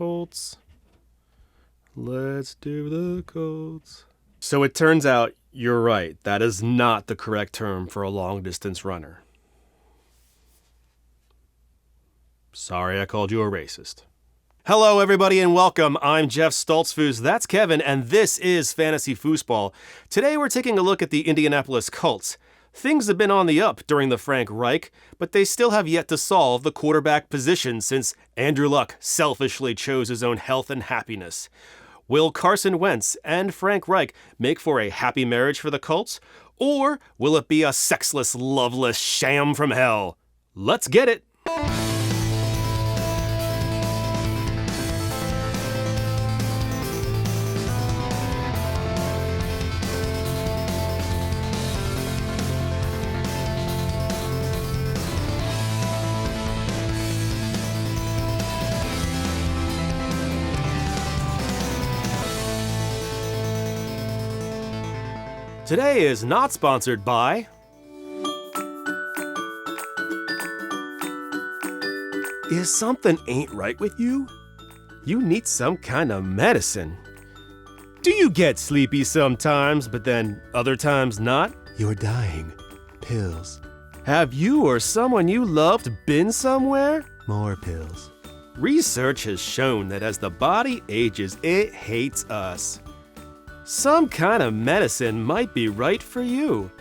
Colts. Let's do the Colts. So it turns out you're right. That is not the correct term for a long-distance runner. Sorry I called you a racist. Hello, everybody, and welcome. I'm Jeff Stoltzfus. That's Kevin, and this is Fantasy Foosball. Today, we're taking a look at the Indianapolis Colts. Things have been on the up during the Frank Reich, but they still have yet to solve the quarterback position since Andrew Luck selfishly chose his own health and happiness. Will Carson Wentz and Frank Reich make for a happy marriage for the Colts? Or will it be a sexless, loveless sham from hell? Let's get it! Today is not sponsored by... Is something ain't right with you? You need some kind of medicine. Do you get sleepy sometimes, but then other times not? You're dying. Pills. Have you or someone you loved been somewhere? More pills. Research has shown that as the body ages, it hates us. Some kind of medicine might be right for you.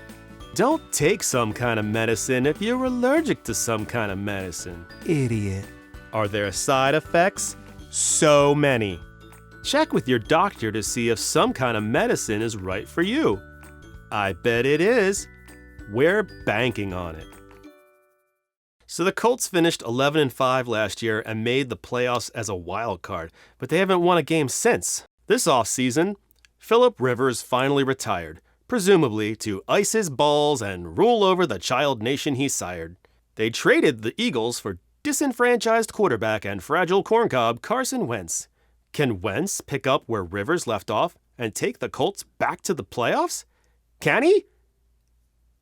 Don't take some kind of medicine if you're allergic to some kind of medicine. Idiot. Are there side effects? So many. Check with your doctor to see if some kind of medicine is right for you. I bet it is. We're banking on it. So the Colts finished 11-5 last year and made the playoffs as a wild card, but they haven't won a game since. This offseason, Phillip Rivers finally retired, presumably to ice his balls and rule over the child nation he sired. They traded the Eagles for disenfranchised quarterback and fragile corncob Carson Wentz. Can Wentz pick up where Rivers left off and take the Colts back to the playoffs? Can he?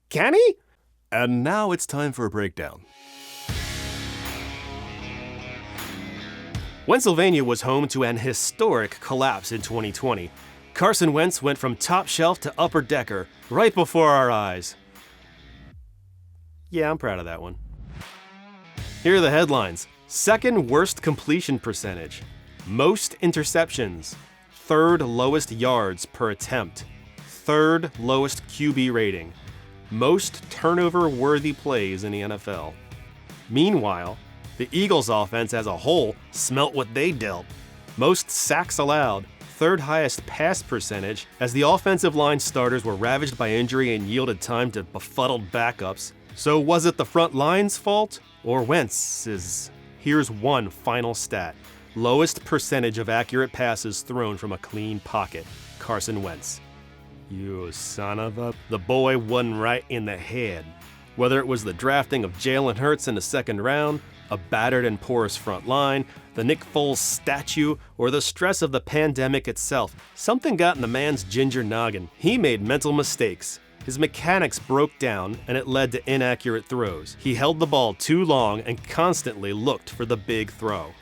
Can he? And now it's time for a breakdown. Pennsylvania was home to an historic collapse in 2020. Carson Wentz went from top shelf to upper decker right before our eyes. Yeah, I'm proud of that one. Here are the headlines. Second worst completion percentage. Most interceptions. Third lowest yards per attempt. Third lowest QB rating. Most turnover-worthy plays in the NFL. Meanwhile, the Eagles' offense as a whole smelt what they dealt. Most sacks allowed. Third highest pass percentage, as the offensive line starters were ravaged by injury and yielded time to befuddled backups. So was it the front line's fault or Wentz's? Here's one final stat. Lowest percentage of accurate passes thrown from a clean pocket. Carson Wentz. You son of a... The boy wasn't right in the head. Whether it was the drafting of Jalen Hurts in the second round, a battered and porous front line, the Nick Foles statue, or the stress of the pandemic itself, something got in the man's ginger noggin. He made mental mistakes. His mechanics broke down, and it led to inaccurate throws. He held the ball too long and constantly looked for the big throw.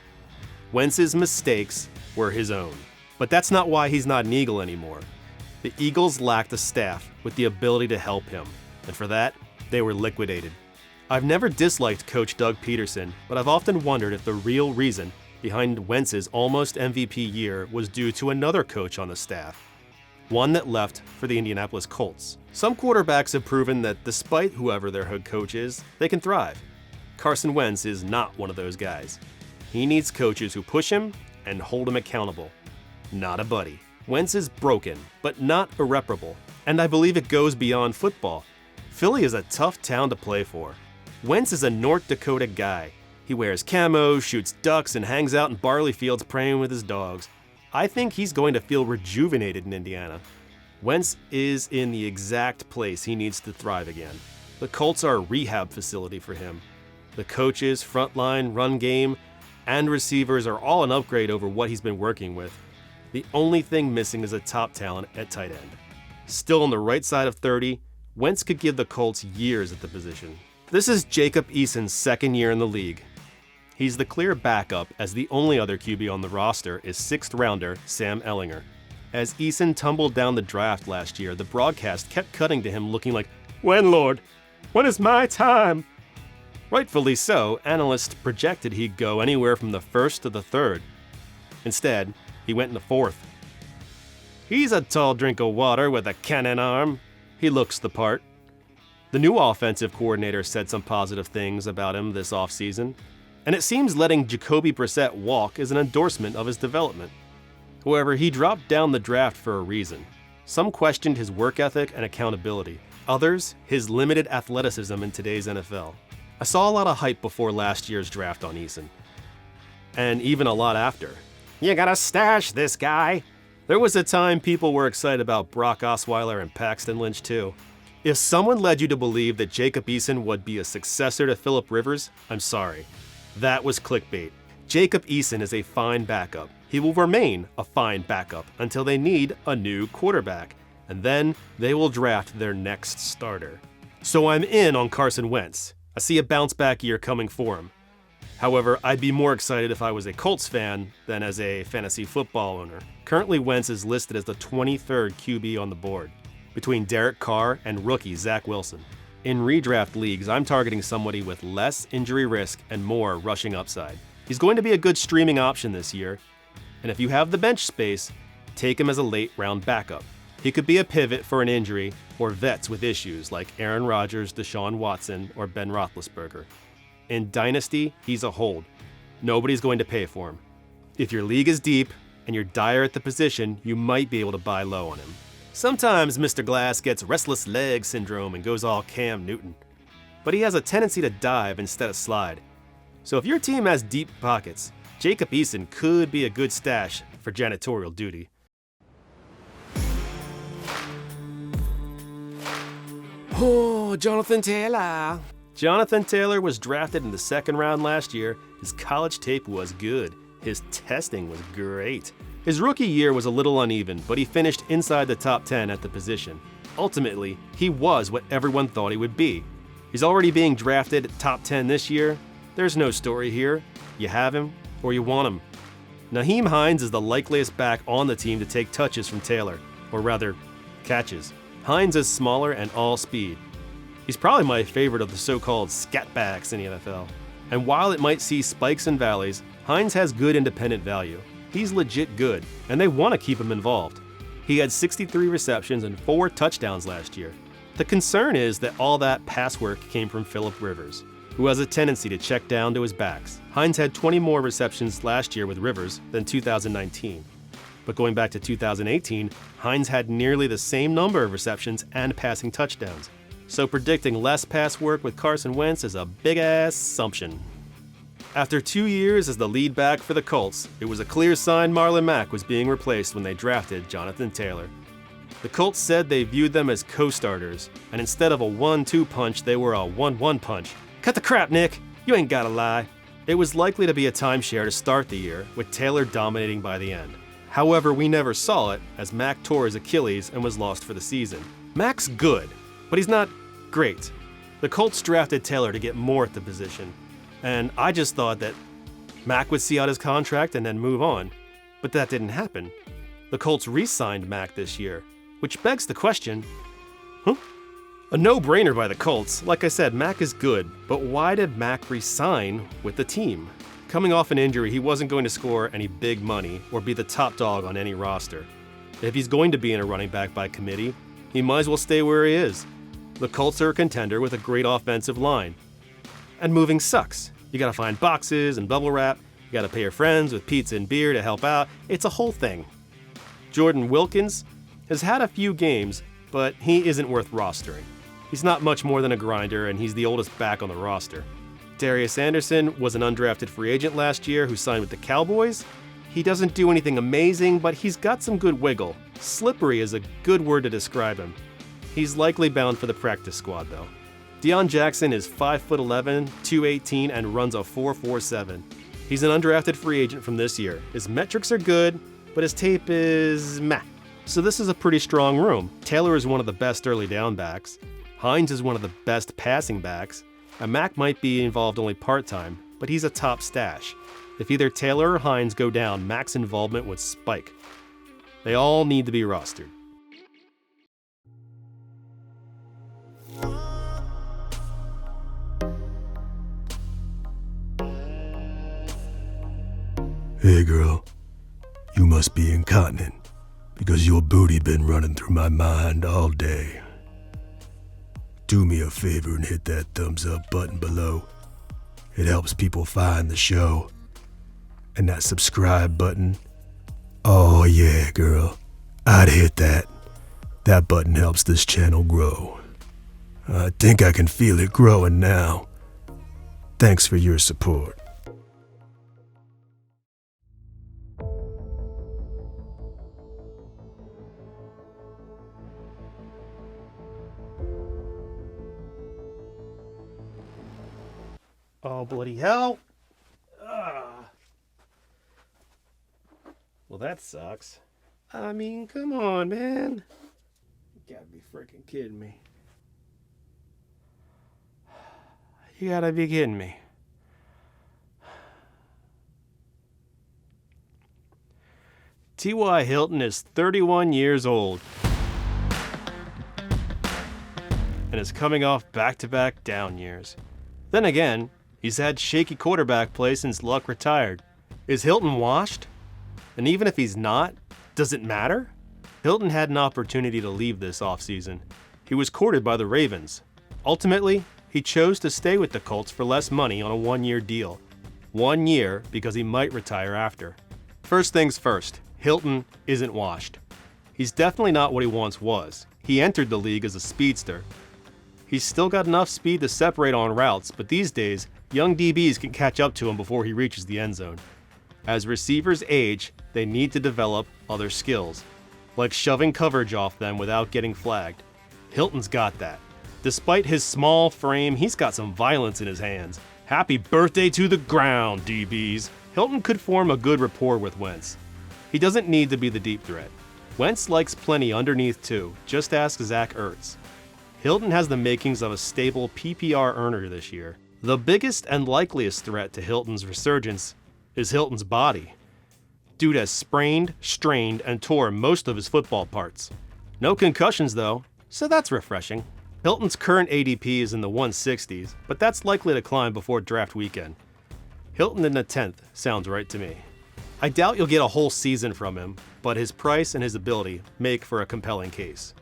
Wentz's mistakes were his own. But that's not why he's not an Eagle anymore. The Eagles lacked a staff with the ability to help him, and for that, they were liquidated. I've never disliked Coach Doug Peterson, but I've often wondered if the real reason behind Wentz's almost MVP year was due to another coach on the staff, one that left for the Indianapolis Colts. Some quarterbacks have proven that despite whoever their head coach is, they can thrive. Carson Wentz is not one of those guys. He needs coaches who push him and hold him accountable, not a buddy. Wentz is broken, but not irreparable, and I believe it goes beyond football. Philly is a tough town to play for. Wentz is a North Dakota guy. He wears camo, shoots ducks, and hangs out in barley fields praying with his dogs. I think he's going to feel rejuvenated in Indiana. Wentz is in the exact place he needs to thrive again. The Colts are a rehab facility for him. The coaches, front line, run game, and receivers are all an upgrade over what he's been working with. The only thing missing is a top talent at tight end. Still on the right side of 30, Wentz could give the Colts years at the position. This is Jacob Eason's second year in the league. He's the clear backup, as the only other QB on the roster is 6th rounder Sam Ehlinger. As Eason tumbled down the draft last year, the broadcast kept cutting to him looking like, "When, Lord? When is my time?" Rightfully so, analysts projected he'd go anywhere from the 1st to the 3rd. Instead, he went in the 4th. He's a tall drink of water with a cannon arm. He looks the part. The new offensive coordinator said some positive things about him this offseason, and it seems letting Jacoby Brissett walk is an endorsement of his development. However, he dropped down the draft for a reason. Some questioned his work ethic and accountability. Others, his limited athleticism in today's NFL. I saw a lot of hype before last year's draft on Eason. And even a lot after. You gotta stash this guy. There was a time people were excited about Brock Osweiler and Paxton Lynch too. If someone led you to believe that Jacob Eason would be a successor to Phillip Rivers, I'm sorry. That was clickbait. Jacob Eason is a fine backup. He will remain a fine backup until they need a new quarterback, and then they will draft their next starter. So I'm in on Carson Wentz. I see a bounce back year coming for him. However, I'd be more excited if I was a Colts fan than as a fantasy football owner. Currently, Wentz is listed as the 23rd QB on the board, between Derek Carr and rookie Zach Wilson. In redraft leagues, I'm targeting somebody with less injury risk and more rushing upside. He's going to be a good streaming option this year, and if you have the bench space, take him as a late round backup. He could be a pivot for an injury or vets with issues like Aaron Rodgers, Deshaun Watson, or Ben Roethlisberger. In Dynasty, he's a hold. Nobody's going to pay for him. If your league is deep and you're dire at the position, you might be able to buy low on him. Sometimes Mr. Glass gets restless leg syndrome and goes all Cam Newton. But he has a tendency to dive instead of slide. So if your team has deep pockets, Jacob Eason could be a good stash for janitorial duty. Oh, Jonathan Taylor. Jonathan Taylor was drafted in the 2nd round last year. His college tape was good. His testing was great. His rookie year was a little uneven, but he finished inside the top 10 at the position. Ultimately, he was what everyone thought he would be. He's already being drafted top 10 this year. There's no story here. You have him, or you want him. Nyheim Hines is the likeliest back on the team to take touches from Taylor, or rather, catches. Hines is smaller and all speed. He's probably my favorite of the so-called scat backs in the NFL. And while it might see spikes and valleys, Hines has good independent value. He's legit good, and they want to keep him involved. He had 63 receptions and 4 touchdowns last year. The concern is that all that pass work came from Phillip Rivers, who has a tendency to check down to his backs. Hines had 20 more receptions last year with Rivers than 2019. But going back to 2018, Hines had nearly the same number of receptions and passing touchdowns. So predicting less pass work with Carson Wentz is a big-ass assumption. After 2 years as the lead back for the Colts, it was a clear sign Marlon Mack was being replaced when they drafted Jonathan Taylor. The Colts said they viewed them as co-starters, and instead of a 1-2 punch, they were a 1-1 punch. Cut the crap, Nick! You ain't gotta lie. It was likely to be a timeshare to start the year, with Taylor dominating by the end. However, we never saw it, as Mack tore his Achilles and was lost for the season. Mack's good, but he's not great. The Colts drafted Taylor to get more at the position, and I just thought that Mack would see out his contract and then move on. But that didn't happen. The Colts re-signed Mack this year, which begs the question, A no-brainer by the Colts. Like I said, Mack is good, but why did Mack re-sign with the team? Coming off an injury, he wasn't going to score any big money or be the top dog on any roster. If he's going to be in a running back by committee, he might as well stay where he is. The Colts are a contender with a great offensive line. And moving sucks. You gotta find boxes and bubble wrap, you gotta pay your friends with pizza and beer to help out. It's a whole thing. Jordan Wilkins has had a few games, but he isn't worth rostering. He's not much more than a grinder, and he's the oldest back on the roster. Darius Anderson was an undrafted free agent last year who signed with the Cowboys. He doesn't do anything amazing, but he's got some good wiggle. Slippery is a good word to describe him. He's likely bound for the practice squad, though. Deion Jackson is 5'11", 218, and runs a 4.47. He's an undrafted free agent from this year. His metrics are good, but his tape is meh. So this is a pretty strong room. Taylor is one of the best early down backs. Hines is one of the best passing backs. And Mack might be involved only part-time, but he's a top stash. If either Taylor or Hines go down, Mack's involvement would spike. They all need to be rostered. Hey girl, you must be incontinent, because your booty been running through my mind all day. Do me a favor and hit that thumbs up button below. It helps people find the show. And that subscribe button, oh yeah girl, I'd hit that. That button helps this channel grow. I think I can feel it growing now. Thanks for your support. Oh, bloody hell. Well, that sucks. I mean, come on, man. You gotta be freaking kidding me. You gotta be kidding me. T.Y. Hilton is 31 years old and is coming off back-to-back down years. Then again, he's had shaky quarterback play since Luck retired. Is Hilton washed? And even if he's not, does it matter? Hilton had an opportunity to leave this offseason. He was courted by the Ravens. Ultimately, he chose to stay with the Colts for less money on a one-year deal. 1 year because he might retire after. First things first, Hilton isn't washed. He's definitely not what he once was. He entered the league as a speedster. He's still got enough speed to separate on routes, but these days, young DBs can catch up to him before he reaches the end zone. As receivers age, they need to develop other skills, like shoving coverage off them without getting flagged. Hilton's got that. Despite his small frame, he's got some violence in his hands. Happy birthday to the ground, DBs. Hilton could form a good rapport with Wentz. He doesn't need to be the deep threat. Wentz likes plenty underneath too, just ask Zach Ertz. Hilton has the makings of a stable PPR earner this year. The biggest and likeliest threat to Hilton's resurgence is Hilton's body. Dude has sprained, strained, and tore most of his football parts. No concussions though, so that's refreshing. Hilton's current ADP is in the 160s, but that's likely to climb before draft weekend. Hilton in the 10th sounds right to me. I doubt you'll get a whole season from him, but his price and his ability make for a compelling case.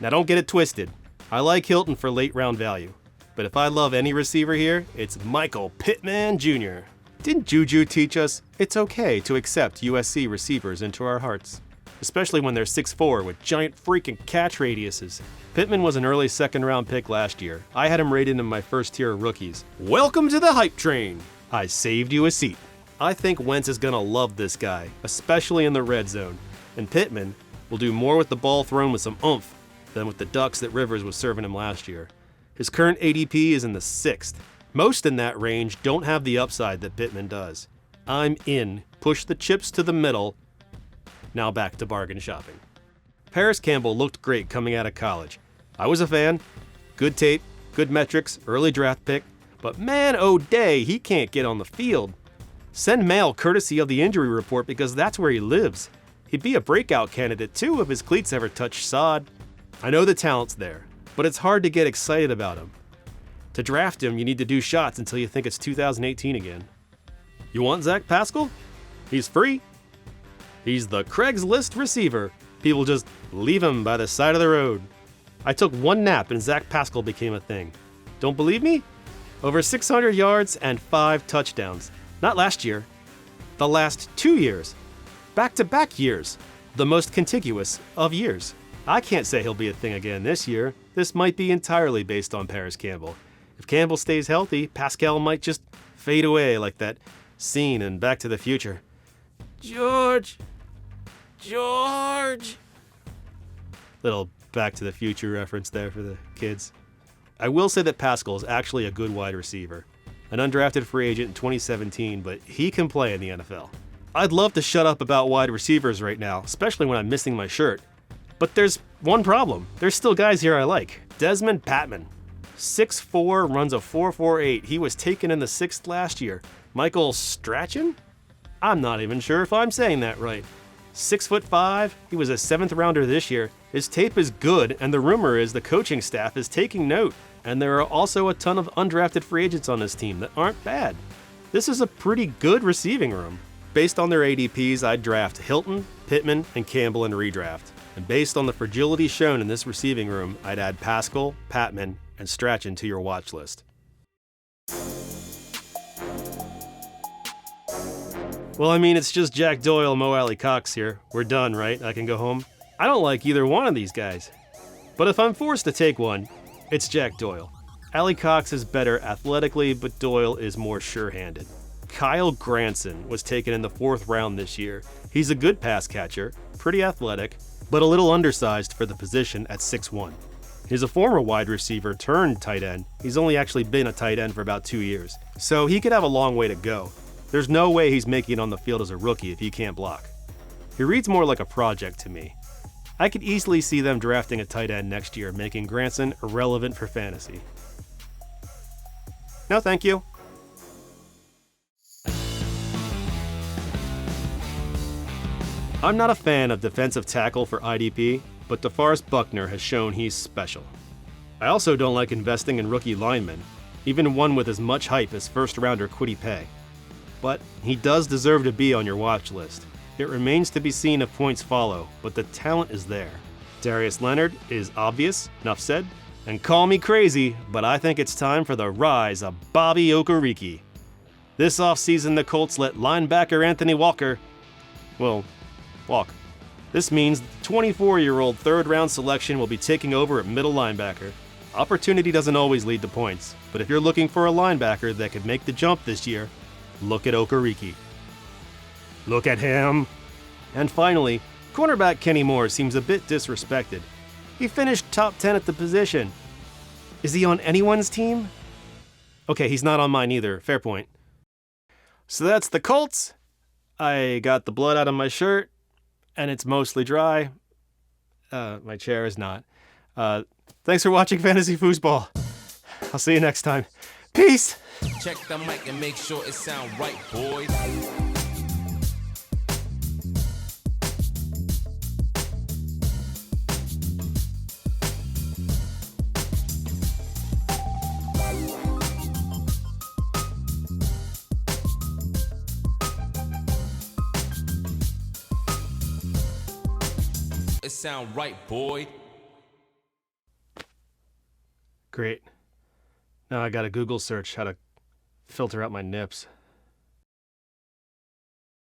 Now don't get it twisted. I like Hilton for late round value, but if I love any receiver here, it's Michael Pittman Jr. Didn't Juju teach us it's okay to accept USC receivers into our hearts? Especially when they're 6'4" with giant freaking catch radiuses. Pittman was an early second-round pick last year. I had him rated in my first tier of rookies. Welcome to the hype train. I saved you a seat. I think Wentz is gonna love this guy, especially in the red zone. And Pittman will do more with the ball thrown with some oomph than with the ducks that Rivers was serving him last year. His current ADP is in the 6th. Most in that range don't have the upside that Pittman does. I'm in. Push the chips to the middle. Now back to bargain shopping. Parris Campbell looked great coming out of college. I was a fan. Good tape, good metrics, early draft pick. But man, oh day, he can't get on the field. Send mail courtesy of the injury report because that's where he lives. He'd be a breakout candidate too if his cleats ever touched sod. I know the talent's there, but it's hard to get excited about him. To draft him, you need to do shots until you think it's 2018 again. You want Zach Pascal? He's free. He's the Craigslist receiver. People just leave him by the side of the road. I took one nap and Zach Pascal became a thing. Don't believe me? Over 600 yards and 5 touchdowns. Not last year. The last 2 years. Back-to-back years. The most contiguous of years. I can't say he'll be a thing again this year. This might be entirely based on Parris Campbell. If Campbell stays healthy, Pascal might just fade away like that scene in Back to the Future. George! Little Back to the Future reference there for the kids. I will say that Pascal is actually a good wide receiver. An undrafted free agent in 2017, but he can play in the NFL. I'd love to shut up about wide receivers right now, especially when I'm missing my shirt. But there's one problem. There's still guys here I like. Dezmon Patmon. 6'4", runs a 4.48. He was taken in the 6th last year. Michael Strachan? I'm not even sure if I'm saying that right. 6'5", he was a 7th rounder this year. His tape is good, and the rumor is the coaching staff is taking note. And there are also a ton of undrafted free agents on this team that aren't bad. This is a pretty good receiving room. Based on their ADPs, I'd draft Hilton, Pittman, and Campbell in redraft. And based on the fragility shown in this receiving room, I'd add Pascal, Patmon, and Strachan to your watch list. Well, I mean, it's just Jack Doyle, Mo Alie-Cox here. We're done, right? I can go home? I don't like either one of these guys. But if I'm forced to take one, it's Jack Doyle. Alie-Cox is better athletically, but Doyle is more sure-handed. Granson was taken in the 4th round this year. He's a good pass catcher, pretty athletic, but a little undersized for the position at 6'1". He's a former wide receiver turned tight end. He's only actually been a tight end for about 2 years, so he could have a long way to go. There's no way he's making it on the field as a rookie if he can't block. He reads more like a project to me. I could easily see them drafting a tight end next year, making Granson irrelevant for fantasy. No, thank you. I'm not a fan of defensive tackle for IDP, but Deforest Buckner has shown he's special. I also don't like investing in rookie linemen, even one with as much hype as first-rounder Kwity Paye. But he does deserve to be on your watch list. It remains to be seen if points follow, but the talent is there. Darius Leonard is obvious, enough said. And call me crazy, but I think it's time for the rise of Bobby Okereke. This offseason, the Colts let linebacker Anthony Walker, walk. This means the 24-year-old third-round selection will be taking over at middle linebacker. Opportunity doesn't always lead to points, but if you're looking for a linebacker that could make the jump this year, look at Okereke. Look at him. And finally, cornerback Kenny Moore seems a bit disrespected. He finished top 10 at the position. Is he on anyone's team? Okay, he's not on mine either. Fair point. So that's the Colts. I got the blood out of my shirt, and it's mostly dry. My chair is not. Thanks for watching Fantasy Foosball. I'll see you next time. Peace! Check the mic and make sure it sound right, boys. It sound right, boy. Great. Now I gotta Google search how to filter out my nips.